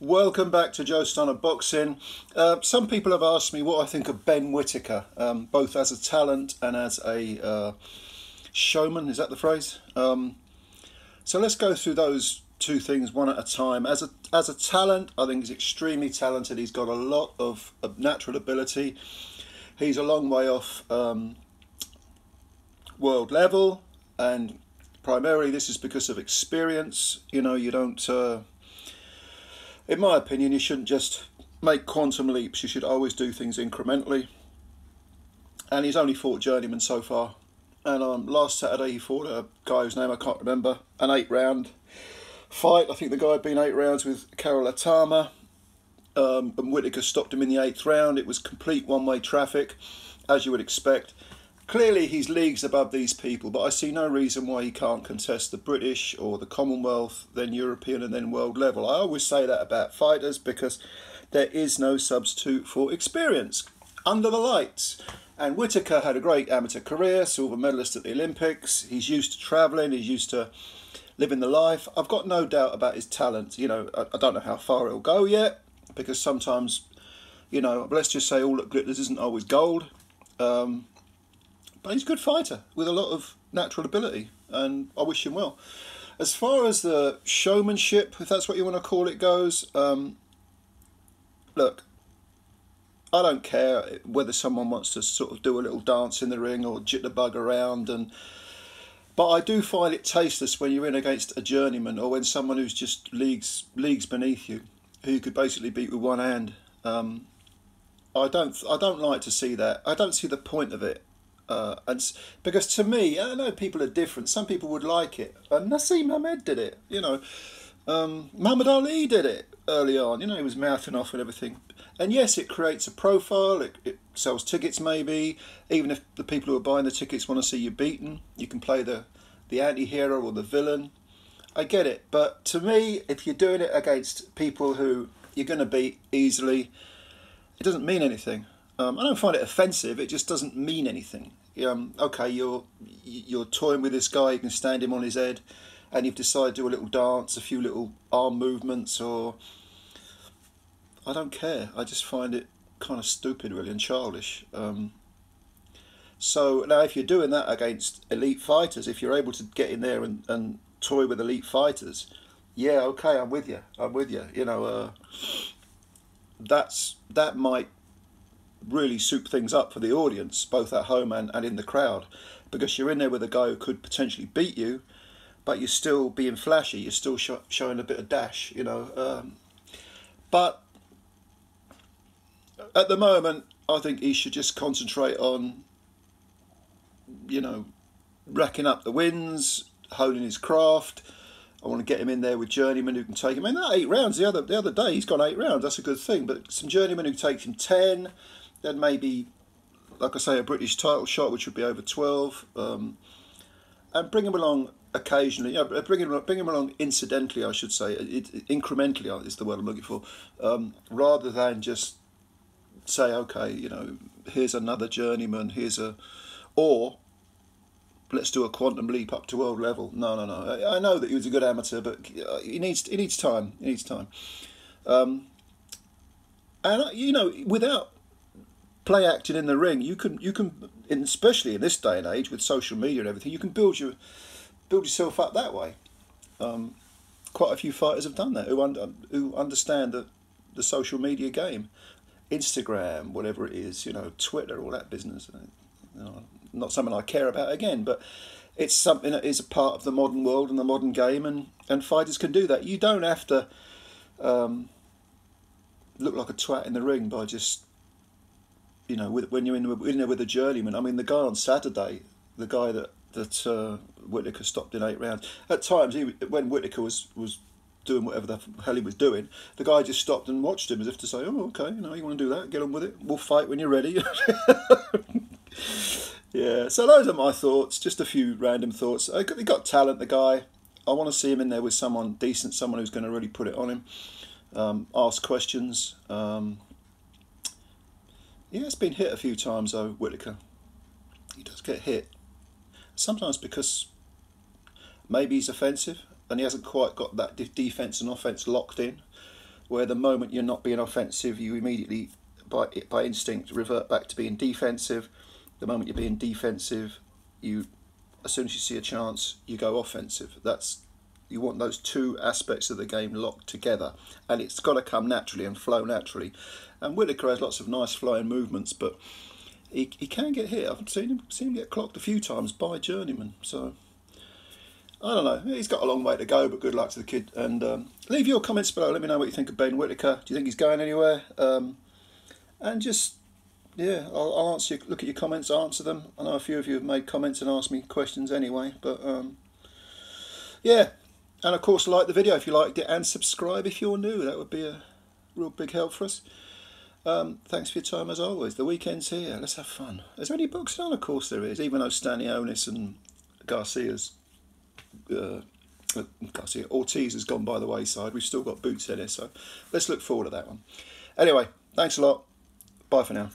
Welcome back to Joe Stunner Boxing. Some people have asked me what I think of Ben Whittaker, both as a talent and as a showman. Is that the phrase? So let's go through those two things one at a time. As a talent, I think he's extremely talented. He's got a lot of natural ability. He's a long way off world level, and primarily this is because of experience. You know, you don't. In my opinion, you shouldn't just make quantum leaps. You should always do things incrementally. And he's only fought journeyman so far. And last Saturday he fought a guy whose name I can't remember, an 8-round fight. I think the guy had been 8 rounds with Karol Atama. And Whittaker stopped him in the 8th round. It was complete one-way traffic, as you would expect. Clearly he's leagues above these people, but I see no reason why he can't contest the British or the Commonwealth, then European and then world level. I always say that about fighters because there is no substitute for experience under the lights. And Whittaker had a great amateur career, silver medalist at the Olympics. He's used to travelling, he's used to living the life. I've got no doubt about his talent. You know, I don't know how far it'll go yet, because sometimes, you know, let's just say all that glitters isn't always gold. But he's a good fighter with a lot of natural ability, and I wish him well. As far as the showmanship, if that's what you want to call it, goes, look, I don't care whether someone wants to sort of do a little dance in the ring or jitterbug around, but I do find it tasteless when you're in against a journeyman or when someone who's just leagues beneath you, who you could basically beat with one hand. I don't like to see that. I don't see the point of it. And because to me, I know people are different. Some people would like it. Naseem Hamed did it, you know. Muhammad Ali did it early on. You know, he was mouthing off and everything. And yes, it creates a profile. It sells tickets, maybe. Even if the people who are buying the tickets want to see you beaten, you can play the anti-hero or the villain. I get it. But to me, if you're doing it against people who you're going to beat easily, it doesn't mean anything. I don't find it offensive. It just doesn't mean anything. Okay, you're toying with this guy. You can stand him on his head, and you've decided to do a little dance, a few little arm movements, or I don't care. I just find it kind of stupid, really, and childish. So now, if you're doing that against elite fighters, if you're able to get in there and toy with elite fighters, yeah, okay, I'm with you. You know, that might really soup things up for the audience, both at home and in the crowd, because you're in there with a guy who could potentially beat you, but you're still being flashy, you're still showing a bit of dash, you know. But at the moment, I think he should just concentrate on, you know, racking up the wins, honing his craft. I want to get him in there with journeyman who can take him. I mean, that 8 rounds the other day, he's gone 8 rounds. That's a good thing. But some journeyman who takes him 10. Then maybe, like I say, a British title shot, which would be over 12, and bring him along occasionally. You know, bring him along incidentally, I should say, incrementally is the word I'm looking for, rather than just say, okay, you know, here's another journeyman, or let's do a quantum leap up to world level. No. I know that he was a good amateur, but he needs time. He needs time, and you know, without play acting in the ring, you can, especially in this day and age with social media and everything, you can build yourself up that way. Quite a few fighters have done that who understand the social media game, Instagram, whatever it is, you know, Twitter, all that business. You know, not something I care about again, but it's something that is a part of the modern world and the modern game, and fighters can do that. You don't have to look like a twat in the ring by just, you know, when you're in there with a journeyman. I mean, the guy on Saturday, the guy that Whittaker stopped in 8 rounds. At times, when Whittaker was doing whatever the hell he was doing, the guy just stopped and watched him as if to say, "Oh, okay, you know, you want to do that? Get on with it. We'll fight when you're ready." Yeah. So those are my thoughts. Just a few random thoughts. He got talent, the guy. I want to see him in there with someone decent, someone who's going to really put it on him. Ask questions. Yeah, it's been hit a few times though, Whittaker. He does get hit. Sometimes because maybe he's offensive and he hasn't quite got that defence and offence locked in. where the moment you're not being offensive, you immediately, by instinct, revert back to being defensive. The moment you're being defensive, as soon as you see a chance, you go offensive. You want those two aspects of the game locked together, and it's got to come naturally and flow naturally. And Whittaker has lots of nice flowing movements, but he can get hit. I've seen him get clocked a few times by journeymen. So I don't know. He's got a long way to go, but good luck to the kid. And leave your comments below. Let me know what you think of Ben Whittaker. Do you think he's going anywhere? And just, yeah, I'll answer. Look at your comments, answer them. I know a few of you have made comments and asked me questions anyway, but yeah. And of course, like the video if you liked it, and subscribe if you're new. That would be a real big help for us. Thanks for your time as always. The weekend's here. Let's have fun. Is there any books on? Of course there is. Even though Stanionis and Ortiz has gone by the wayside, we've still got Boots in it. So let's look forward to that one. Anyway, thanks a lot. Bye for now.